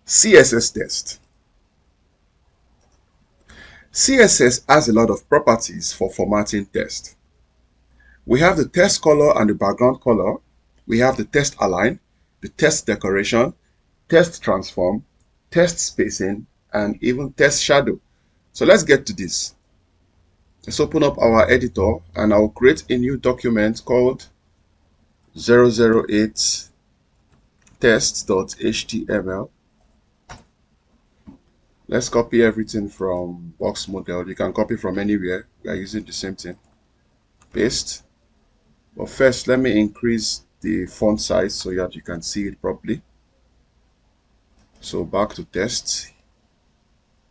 CSS test. CSS has a lot of properties for formatting text. We have the text color and the background color. We have the text align, the text decoration, text transform, text spacing, and even text shadow. So let's get to this. Let's open up our editor and I'll create a new document called 008 test.html. Let's copy everything from box model. You can copy from anywhere. We are using the same thing. Paste. But first, let me increase the font size so that you can see it properly. So back to test.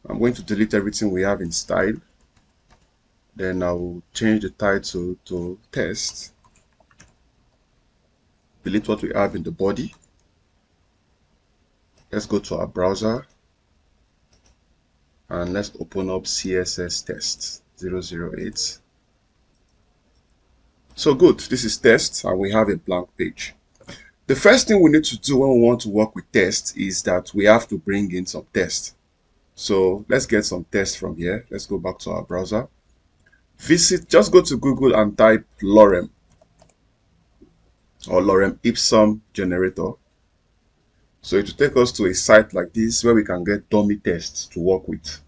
I'm going to delete everything we have in style. Then I will change the title to test. Delete what we have in the body. Let's go to our browser. And let's open up CSS test 008. So good, this is test and we have a blank page. The first thing we need to do when we want to work with text is that we have to bring in some text. So let's get some text from here. Let's go back to our browser. Just go to Google and type lorem or lorem ipsum generator. So it will take us to a site like this where we can get dummy tests to work with.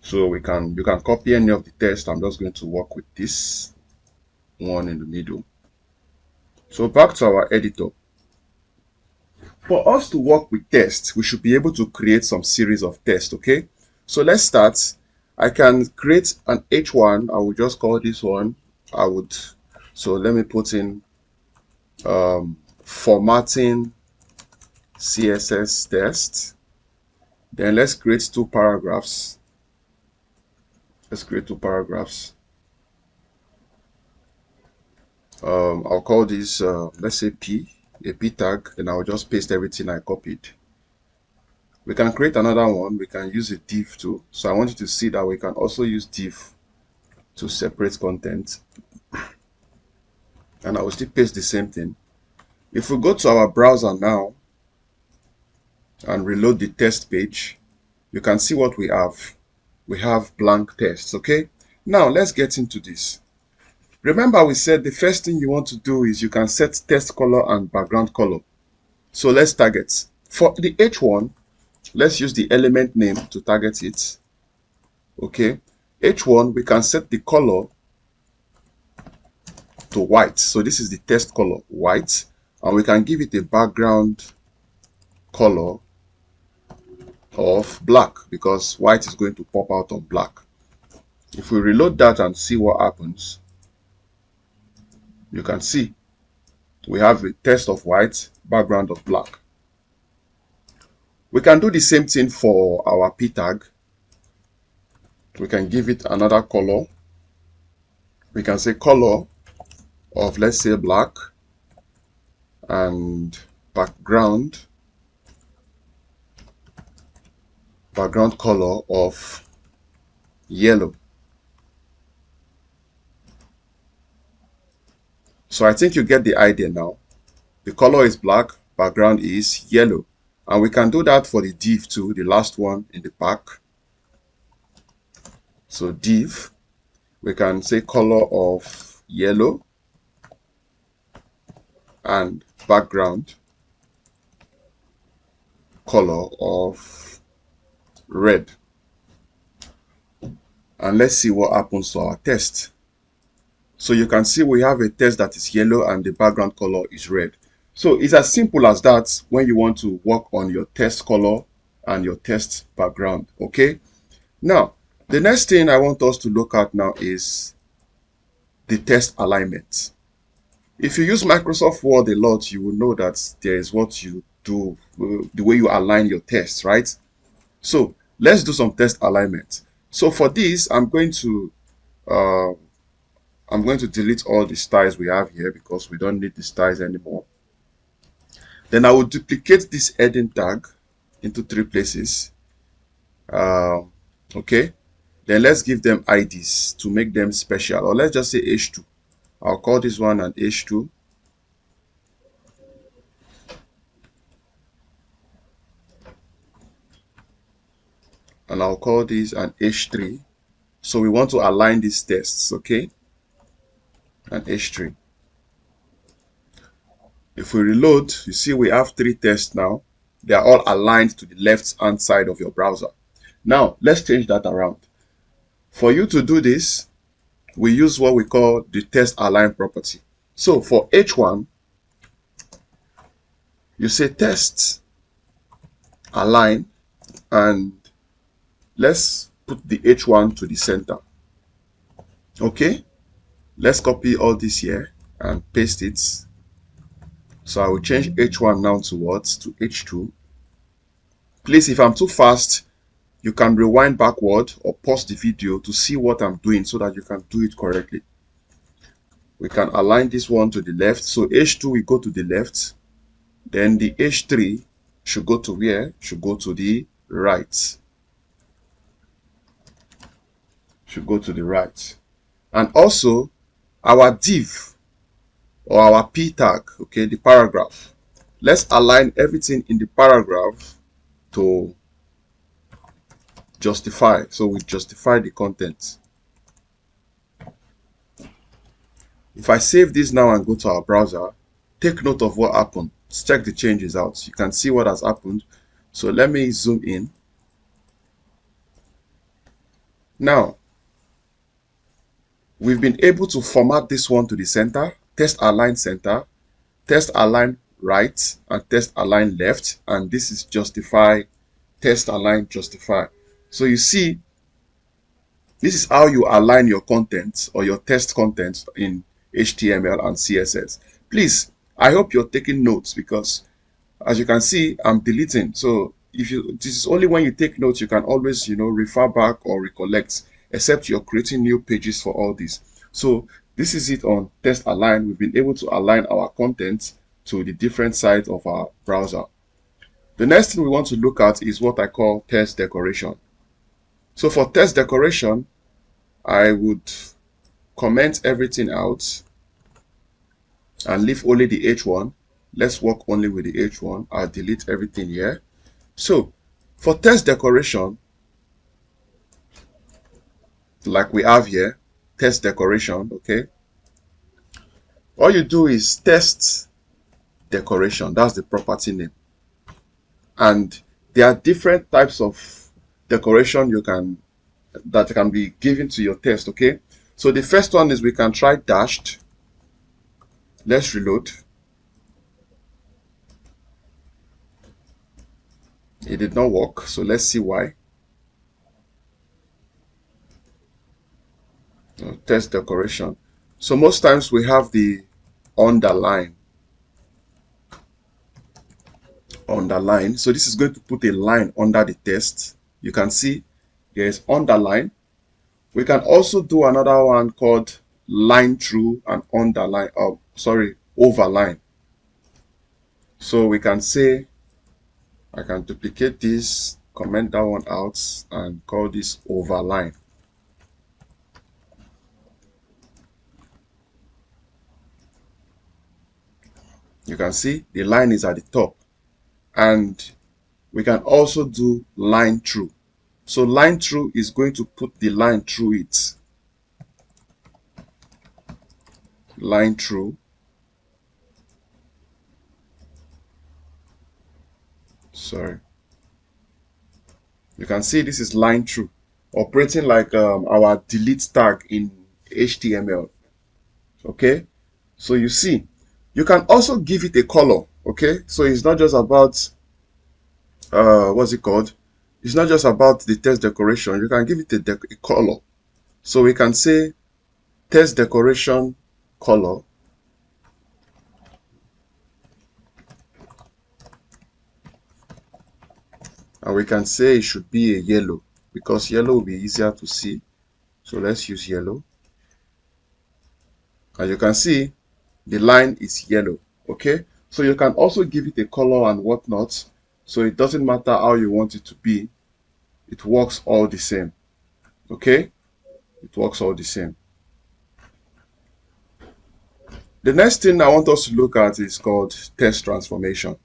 So you can copy any of the text. I'm just going to work with this one in the middle. So back to our editor. For us to work with text, we should be able to create some series of tests, okay? So let's start. I can create an H1. I will just call this one. So let me put in formatting CSS test. Then let's create two paragraphs. Let's create two paragraphs. I'll call this, let's say a P tag, then I'll just paste everything I copied. We can create another one. We can use a div too. So I want you to see that we can also use div to separate content. And I will still paste the same thing. If we go to our browser now and reload the test page, you can see what we have. We have blank tests, okay? Now let's get into this. Remember we said the first thing you want to do is you can set text color and background color. So let's target. For the H1, let's use the element name to target it. Okay. H1, we can set the color to white. So this is the text color, white. And we can give it a background color of black because white is going to pop out of black. If we reload that and see what happens, you can see we have a text of white, background of black. We can do the same thing for our P tag. We can give it another color. We can say color of, let's say, black and background color of yellow. So I think you get the idea now. The color is black, background is yellow. And we can do that for the div too, the last one in the pack. So div, we can say color of yellow and background color of red. And let's see what happens to our test. So you can see we have a text that is yellow and the background color is red. So it's as simple as that when you want to work on your text color and your text background, okay? Now, the next thing I want us to look at now is the text alignment. If you use Microsoft Word a lot, you will know that there is what you do, the way you align your text, right? So let's do some text alignment. So for this, I'm going to delete all the styles we have here because we don't need the styles anymore. Then I will duplicate this heading tag into 3 places. Okay. Then let's give them IDs to make them special. Or let's just say H2. I'll call this one an H2. and I'll call this an H3. So we want to align these tests, okay? An H3. If we reload, you see we have 3 tests now. They are all aligned to the left-hand side of your browser. Now, let's change that around. For you to do this, we use what we call the test align property. So for H1, you say test align, and let's put the H1 to the center. Okay, let's copy all this here and paste it. So I will change H1 now to what? To H2. Please, if I'm too fast, you can rewind backward or pause the video to see what I'm doing so that you can do it correctly. We can align this one to the left. So H2 will go to the left. Then the H3 should go to where? Should go to the right. Should go to the right. And also our div or our p tag, okay, the paragraph. Let's align everything in the paragraph to justify. So we justify the content. If I save this now and go to our browser, take note of what happened. Let's check the changes out. You can see what has happened. So let me zoom in. Now, we've been able to format this one to the center, test align center, test align right, and test align left. And this is justify, test align, justify. So you see, this is how you align your content or your test content in HTML and CSS. Please, I hope you're taking notes, because as you can see, I'm deleting. So this is only when you take notes, you can always, refer back or recollect, except you're creating new pages for all this. So this is it on test align. We've been able to align our content to the different sides of our browser. The next thing we want to look at is what I call test decoration. So for test decoration, I would comment everything out and leave only the H1. Let's work only with the H1. I'll delete everything here. So for test decoration, like we have here, test decoration, okay? All you do is test decoration. That's the property name. And there are different types of decoration that can be given to your test, okay? So the first one is we can try dashed. Let's reload. It did not work, so let's see why. Test decoration. So most times we have the underline. So this is going to put a line under the test. You can see there is underline. We can also do another one called line through and underline. Overline. So we can say, I can duplicate this, comment that one out, and call this overline. You can see the line is at the top. And we can also do line through. So line through is going to put the line through it. Line through. Sorry. You can see this is line through, operating like our delete tag in HTML. Okay. So you see, you can also give it a color. Okay. So it's not just about what's it called? It's not just about the text decoration. You can give it a color. So we can say text decoration color. And we can say it should be a yellow, because yellow will be easier to see. So let's use yellow. As you can see, the line is yellow. Okay. So you can also give it a color and whatnot. So it doesn't matter how you want it to be. It works all the same. Okay. It works all the same. The next thing I want us to look at is called text transformation.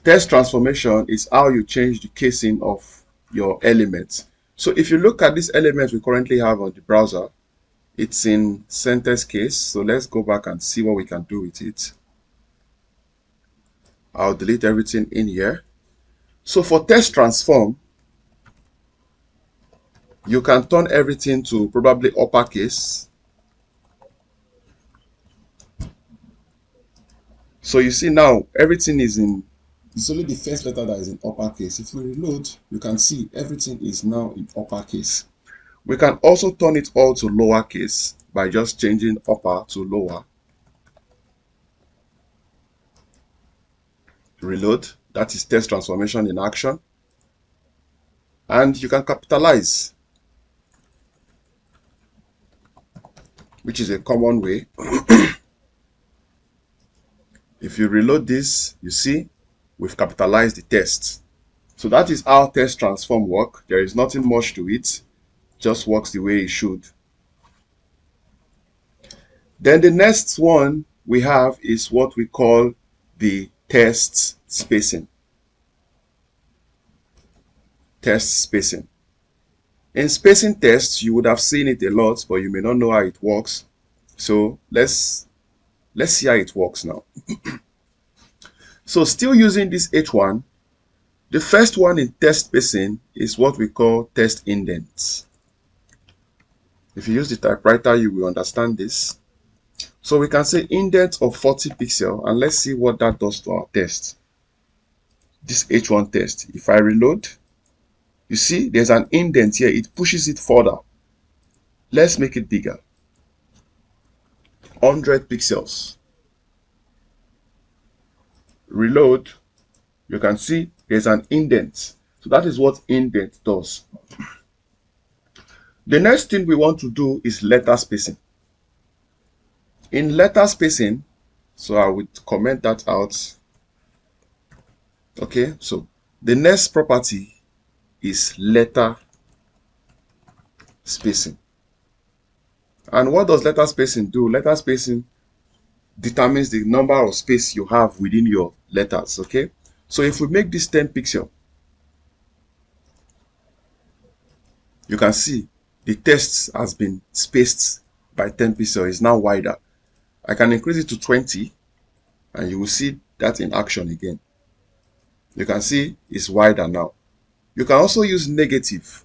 Text transformation is how you change the casing of your elements. So if you look at this element we currently have on the browser, it's in sentence case. So let's go back and see what we can do with it. I'll delete everything in here. So for text transform, you can turn everything to probably uppercase. So you see now everything is in, it's only the first letter that is in uppercase. If we reload, you can see everything is now in uppercase. We can also turn it all to lowercase by just changing upper to lower. Reload, that is text transformation in action. And you can capitalize, which is a common way. If you reload this, you see we've capitalized the text. So that is how text transform work. There is nothing much to it, just works the way it should. Then the next one we have is what we call the text spacing. Text spacing. In spacing tests, you would have seen it a lot, but you may not know how it works. So let's see how it works now. So still using this H1, the first one in text spacing is what we call text indents. If you use the typewriter, you will understand this. So we can say indent of 40 pixels, and let's see what that does to our test. This H1 test. If I reload, you see there's an indent here. It pushes it further. Let's make it bigger. 100 pixels. Reload, you can see there's an indent. So that is what indent does. The next thing we want to do is letter spacing. In letter spacing, so I would comment that out. Okay, so the next property is letter spacing. And what does letter spacing do? Letter spacing determines the number of space you have within your letters. Okay, so if we make this 10 pixels, you can see the text has been spaced by 10 pixels. It's now wider. I can increase it to 20 and you will see that in action again. You can see it's wider now. You can also use negative.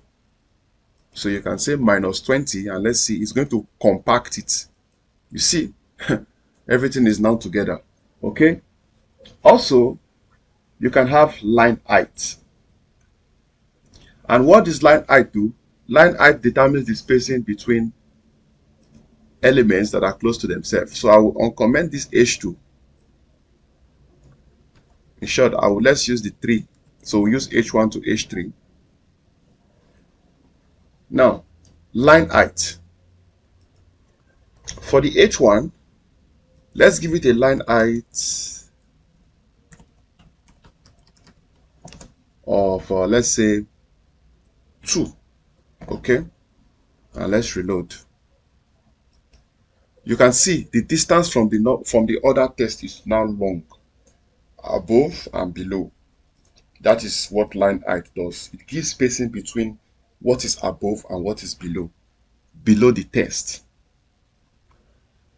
So you can say minus 20 and let's see, it's going to compact it. You see, everything is now together. Okay. Also, you can have line height. And what does line height do? Line height determines the spacing between elements that are close to themselves. So I will uncomment this H2. In short, let's use the 3. So we use H1 to H3. Now, line height. For the H1, let's give it a line height of, let's say, 2. Okay, and let's reload. You can see the distance from the other text is now long, above and below. That is what line height does. It gives spacing between what is above and what is below the text.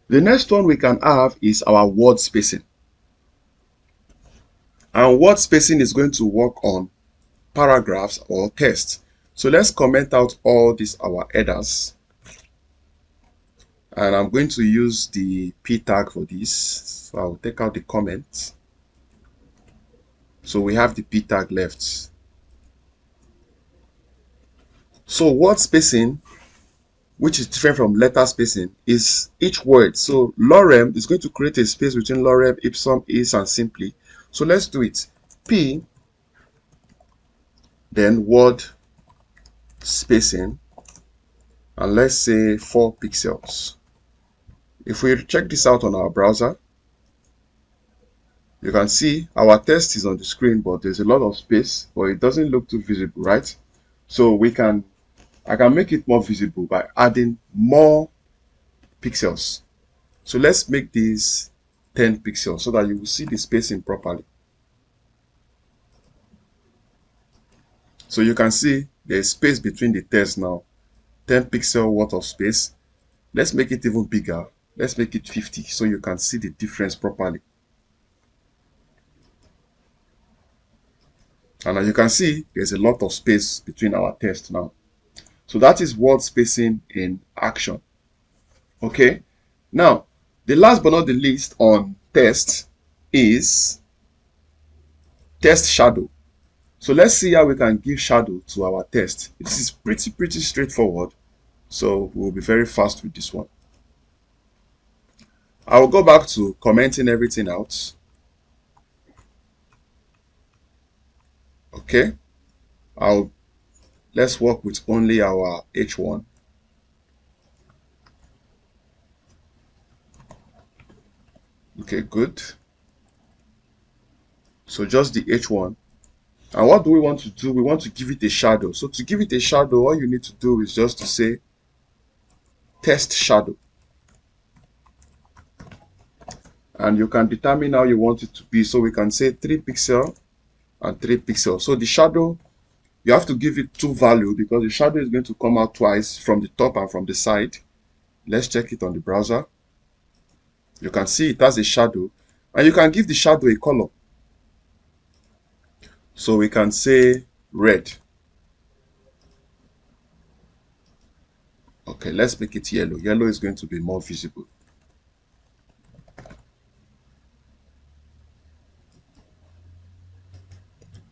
The next one we can have is our word spacing. And word spacing is going to work on paragraphs or text. So let's comment out all these our headers. And I'm going to use the p tag for this. So I'll take out the comment. So we have the p tag left. So word spacing, which is different from letter spacing, is each word. So lorem is going to create a space between lorem, ipsum, is, and simply. So let's do it. P, then word spacing, and let's say 4 pixels. If we check this out on our browser, you can see our text is on the screen, but there's a lot of space, but it doesn't look too visible, right? So I can make it more visible by adding more pixels. So let's make these 10 pixels so that you will see the spacing properly. So you can see there's space between the text now. 10 pixel worth of space. Let's make it even bigger. Let's make it 50 so you can see the difference properly. And as you can see, there's a lot of space between our text now. So that is word spacing in action. Okay. Now, the last but not the least on text is text shadow. So let's see how we can give shadow to our text. This is pretty straightforward. So we'll be very fast with this one. I will go back to commenting everything out. Okay. Let's work with only our H1. Okay, good. So just the H1. And what do we want to do? We want to give it a shadow. So to give it a shadow, all you need to do is just to say text shadow. And you can determine how you want it to be. So we can say 3 pixel and 3 pixel. So the shadow, you have to give it 2 value because the shadow is going to come out twice from the top and from the side. Let's check it on the browser. You can see it has a shadow. And you can give the shadow a color. So we can say red. Okay, let's make it yellow. Yellow is going to be more visible.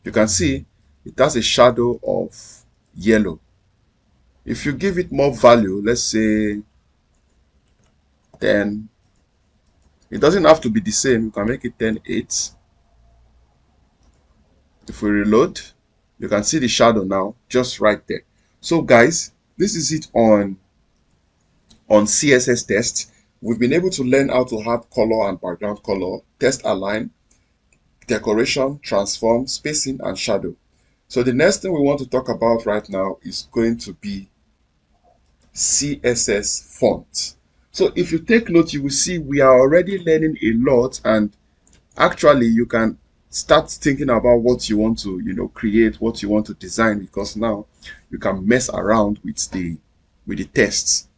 You can see it has a shadow of yellow. If you give it more value, let's say 10, it doesn't have to be the same. You can make it 10:8. If we reload, you can see the shadow now just right there. So guys, this is it on CSS test. We've been able to learn how to add color and background color, text align, decoration, transform, spacing, and shadow. So the next thing we want to talk about right now is going to be CSS font. So if you take note, you will see we are already learning a lot, and actually you can start thinking about what you want to create, what you want to design, because now you can mess around with the tests.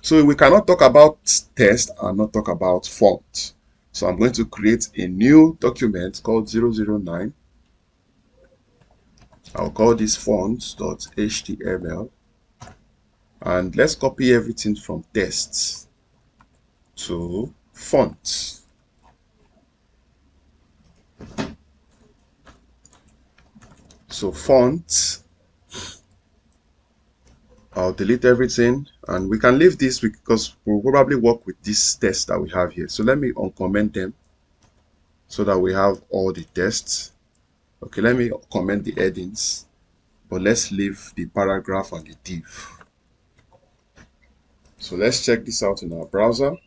So we cannot talk about text and not talk about font. So I'm going to create a new document called 009. I'll call this fonts.html, and let's copy everything from text to font. So font, I'll delete everything, and we can leave this because we'll probably work with this text that we have here. So let me uncomment them so that we have all the tests. Okay, let me comment the headings, but let's leave the paragraph and the div. So let's check this out in our browser.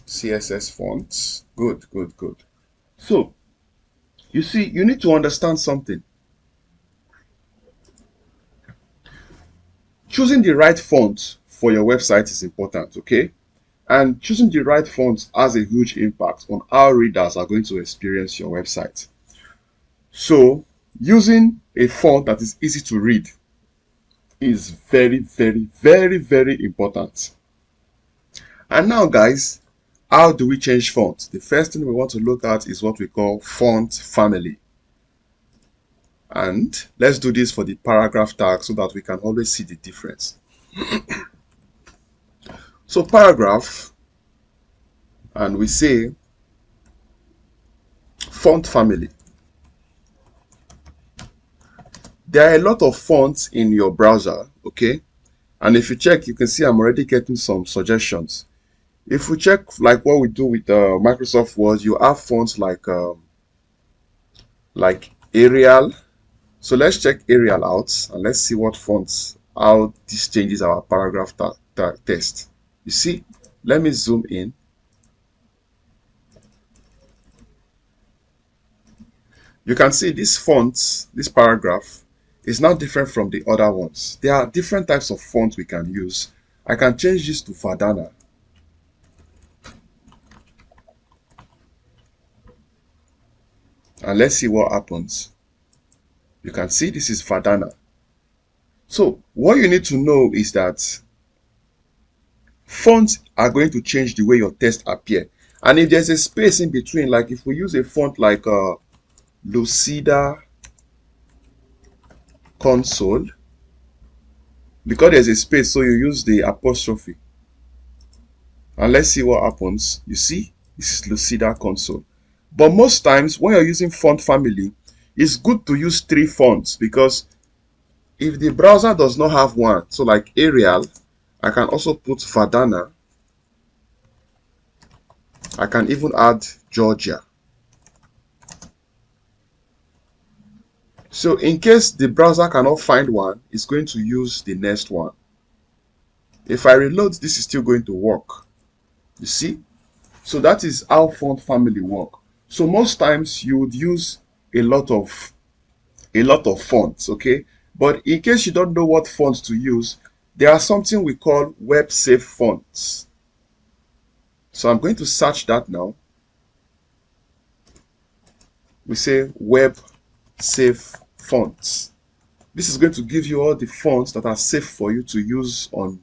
CSS fonts. Good. So you see, you need to understand something. Choosing the right font for your website is important, okay? And choosing the right font has a huge impact on how readers are going to experience your website. So using a font that is easy to read is very important. And now guys, how do we change font? The first thing we want to look at is what we call font family. And let's do this for the paragraph tag so that we can always see the difference. So paragraph, and we say font family. There are a lot of fonts in your browser, okay? And if you check, you can see I'm already getting some suggestions. If we check like what we do with Microsoft Word, you have fonts like Arial. So let's check Arial out and let's see what fonts, how this changes our paragraph text. You see, let me zoom in. You can see this font, this paragraph is now different from the other ones. There are different types of fonts we can use. I can change this to Verdana. And let's see what happens. You can see this is Verdana. So what you need to know is that fonts are going to change the way your text appear. And if there's a space in between, like if we use a font like Lucida Console, because there's a space, so you use the apostrophe. And let's see what happens. You see, this is Lucida Console. But most times when you're using font family, it's good to use 3 fonts, because if the browser does not have one, so like Arial, I can also put Verdana. I can even add Georgia. So in case the browser cannot find one, it's going to use the next one. If I reload, this is still going to work. You see? So that is how font family work. So most times you would use a lot of fonts, okay? But in case you don't know what fonts to use, there are something we call web safe fonts. So I'm going to search that now. We say web safe fonts. This is going to give you all the fonts that are safe for you to use on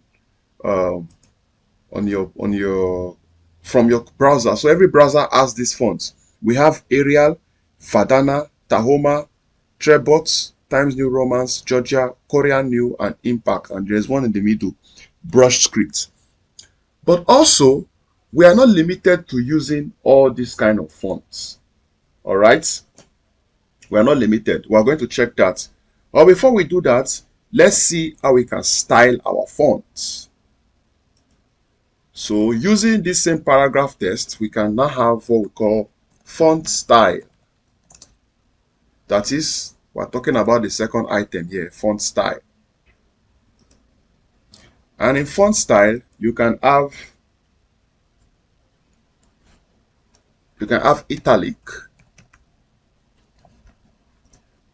your from your browser. So every browser has these fonts. We have Arial, Verdana, Tahoma, Trebot, Times New Roman, Georgia, Korean New, and Impact. And there's one in the middle, Brush Script. But also, we are not limited to using all these kind of fonts. All right? We are not limited. We are going to check that. But before we do that, let's see how we can style our fonts. So using this same paragraph text, we can now have what we call font style. That is, we're talking about the second item here, font style. And in font style, you can have italic.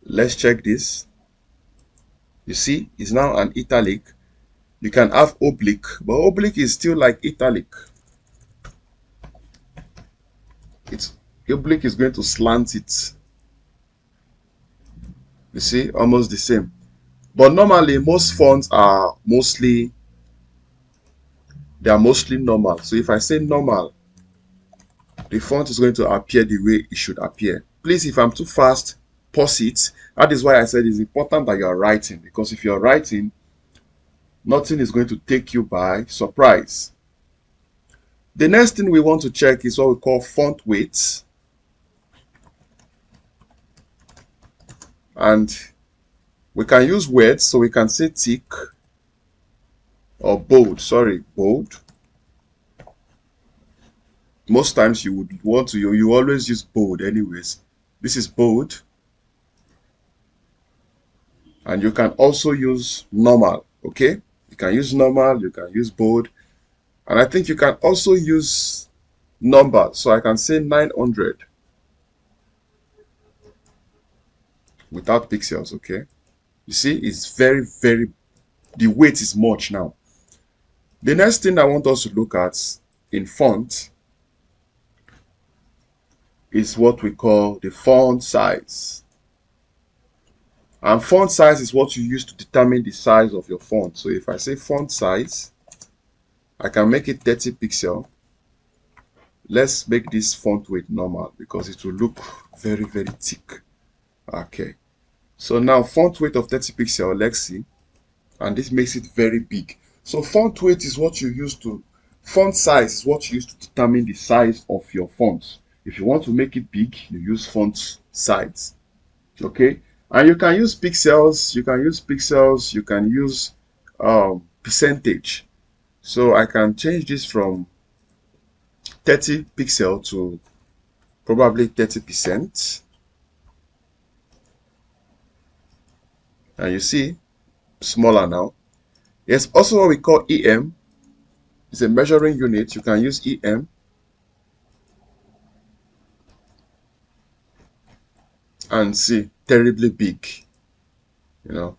Let's check this. You see, it's now an italic. You can have oblique, but oblique is still like italic. Oblique is going to slant it. You see, almost the same. But normally, most fonts are mostly normal. So if I say normal, the font is going to appear the way it should appear. Please, if I'm too fast, pause it. That is why I said it's important that you are writing, because if you're writing, nothing is going to take you by surprise. The next thing we want to check is what we call font weight. And we can use words, so we can say thick or bold. Sorry, bold. Most times you would want to, you always use bold anyways. This is bold. And you can also use normal, okay? You can use normal, you can use bold. And I think you can also use number. So I can say 900 without pixels, okay? You see, it's very, the weight is much now. The next thing I want us to look at in font is what we call the font size. And font size is what you use to determine the size of your font. So if I say font size, I can make it 30 pixels. Let's make this font weight normal because it will look very, thick. Okay. So now font weight of 30 pixels, let's see. And this makes it very big. So font weight is what you use to, font size is what you use to determine the size of your font. If you want to make it big, you use font size. Okay. And you can use pixels, you can use percentage. So I can change this from 30 pixel to probably 30%. And you see, smaller now. There's also what we call EM. It's a measuring unit. You can use EM. And see, terribly big. You know.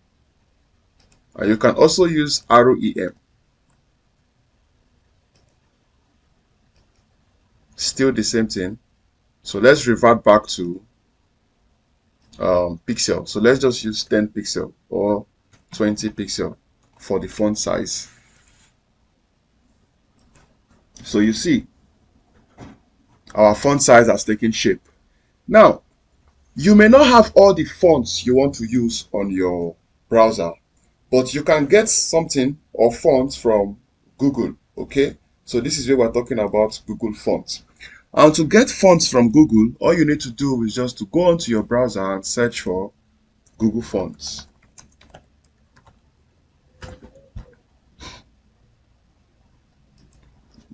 And you can also use arrow EM. Still the same thing. So let's revert back to pixel. So let's just use 10 pixel or 20 pixel for the font size. So you see, our font size has taken shape. Now, you may not have all the fonts you want to use on your browser, but you can get something or fonts from Google, okay? So this is where we're talking about Google Fonts. And to get fonts from Google, all you need to do is just to go onto your browser and search for Google Fonts.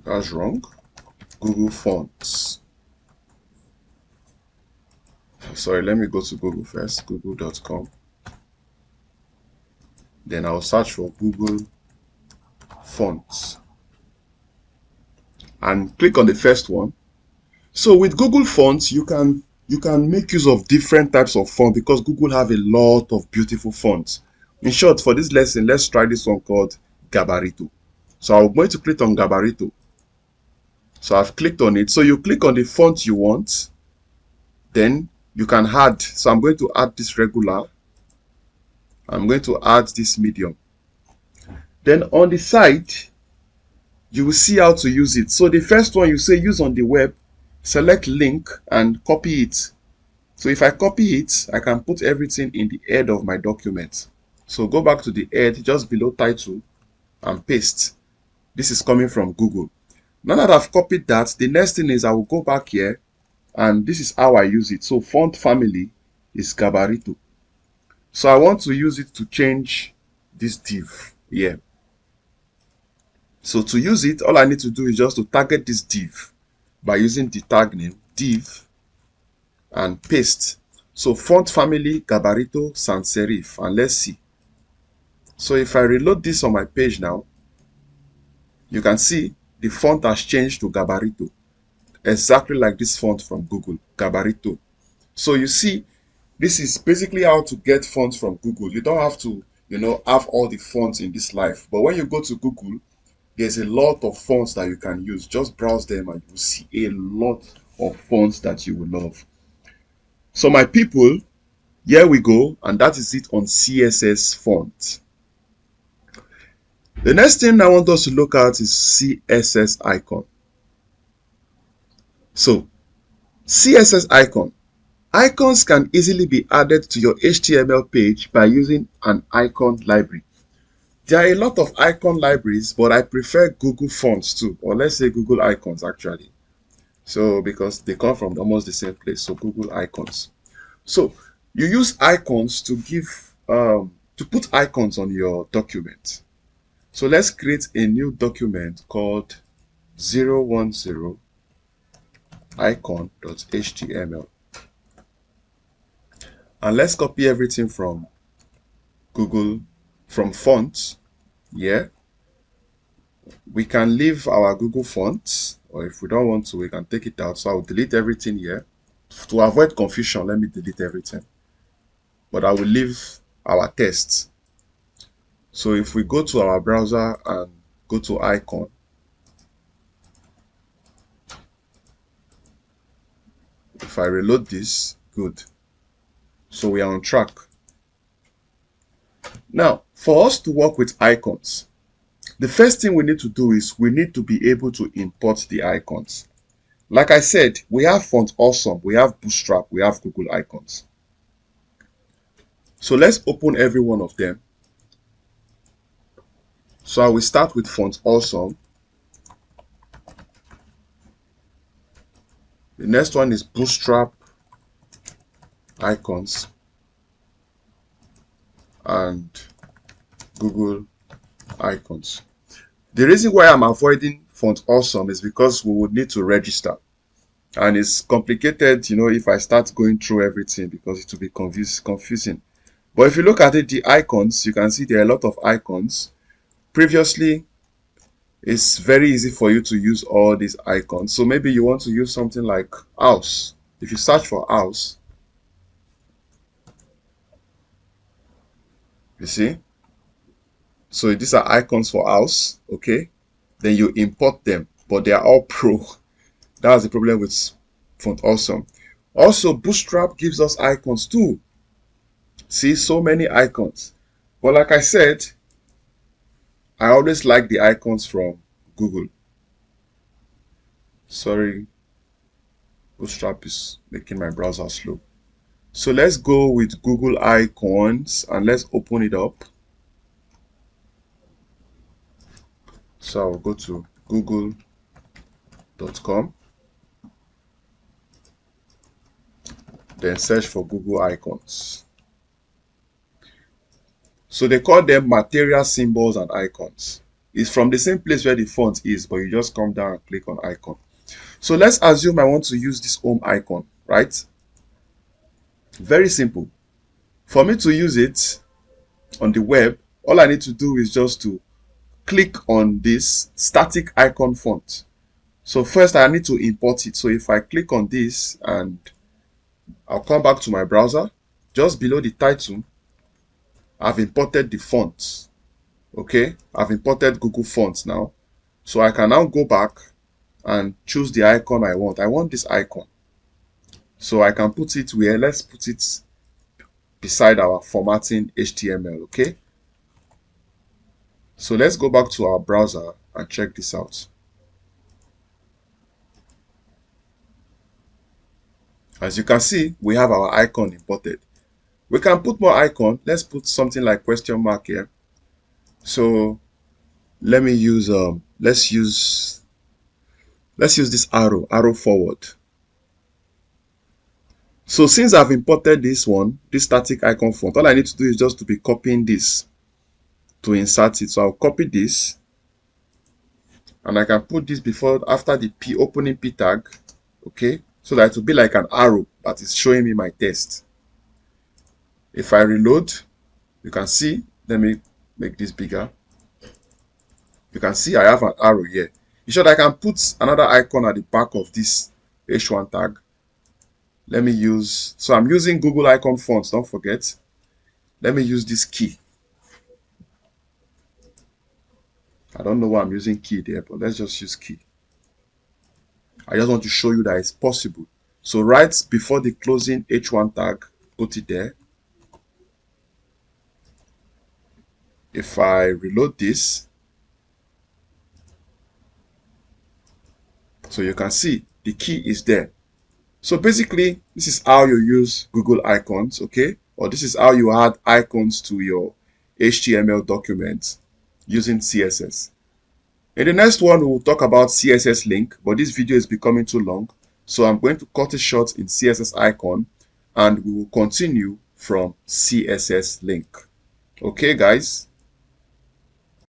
That's wrong. Google Fonts. Sorry, let me go to Google first, google.com. Then I'll search for Google Fonts and click on the first one. So with Google Fonts, you can make use of different types of fonts because Google have a lot of beautiful fonts. In short, for this lesson, let's try this one called Gabarito. So I'm going to click on Gabarito. So I've clicked on it. So you click on the font you want, then you can add. So I'm going to add this regular. I'm going to add this medium. Then on the side, you will see how to use it. So the first one you say use on the web, select link and copy it. So if I copy it, I can put everything in the head of my document. So go back to the head just below title and paste. This is coming from Google. Now that I've copied that, the next thing is I will go back here and this is how I use it. So font family is Gabarito. So I want to use it to change this div here. So to use it, all I need to do is just to target this div by using the tag name div and paste. So font family Gabarito sans serif, and let's see. So if I reload this on my page now, you can see the font has changed to Gabarito, exactly like this font from Google, Gabarito. So you see, this is basically how to get fonts from Google. You don't have to, have all the fonts in this life. But when you go to Google, there's a lot of fonts that you can use. Just browse them and you'll see a lot of fonts that you will love. So my people, here we go, and that is it on CSS font. The next thing I want us to look at is CSS icon. So, CSS icon. Icons can easily be added to your HTML page by using an icon library. There are a lot of icon libraries, but I prefer Google Fonts too, or let's say Google Icons actually. So, because they come from almost the same place, so Google Icons. So, you use icons to to put icons on your document. So let's create a new document called 010 icon.html. And let's copy everything from Google, from fonts. Yeah. We can leave our Google fonts, or if we don't want to, we can take it out. So I'll delete everything here. To avoid confusion, let me delete everything. But I will leave our text. So if we go to our browser and go to icon, if I reload this, good. So we are on track. Now, for us to work with icons, the first thing we need to do is we need to be able to import the icons. Like I said, we have Font Awesome, we have Bootstrap, we have Google Icons. So let's open every one of them. So I will start with Font Awesome. The next one is Bootstrap Icons and Google Icons. The reason why I'm avoiding Font Awesome is because we would need to register. And it's complicated, if I start going through everything because it will be confusing. But if you look at it, the icons, you can see there are a lot of icons. Previously, it's very easy for you to use all these icons. So maybe you want to use something like house. If you search for house, you see? So these are icons for house, okay? Then you import them, but they are all pro. That's the problem with Font Awesome. Also, Bootstrap gives us icons too. See, so many icons. But like I said, I always like the icons from Google. Sorry, Bootstrap is making my browser slow. So let's go with Google icons and let's open it up. So I'll go to google.com, then search for Google icons. So they call them material symbols and icons. It's from the same place where the font is, but you just come down and click on icon. So let's assume I want to use this home icon, right? Very simple. For me to use it on the web, all I need to do is just to click on this static icon font. So first I need to import it. So if I click on this and I'll come back to my browser, just below the title, I've imported the font. Okay, I've imported Google Fonts now. So I can now go back and choose the icon I want. I want this icon. So I can put it where? Let's put it beside our formatting HTML, okay? So let's go back to our browser and check this out. As you can see, we have our icon imported. We can put more icon. Let's put something like question mark here. So let me use let's use this arrow forward. So since I've imported this one, this static icon font, all I need to do is just to be copying this to insert it. So I'll copy this and I can put this after the opening P tag, okay, so that it will be like an arrow that is showing me my text. If I reload, you can see, let me make this bigger. You can see I have an arrow here. In short, I can put another icon at the back of this H1 tag. Let me use, so I'm using Google icon fonts, don't forget. Let me use this key. I don't know why I'm using key there, but let's just use key. I just want to show you that it's possible. So right before the closing H1 tag, put it there. If I reload this, so you can see the key is there. So basically, this is how you use Google icons, okay? Or this is how you add icons to your HTML documents using CSS. In the next one, we will talk about CSS link, but this video is becoming too long. So I'm going to cut it short in CSS icon and we will continue from CSS link. Okay, guys?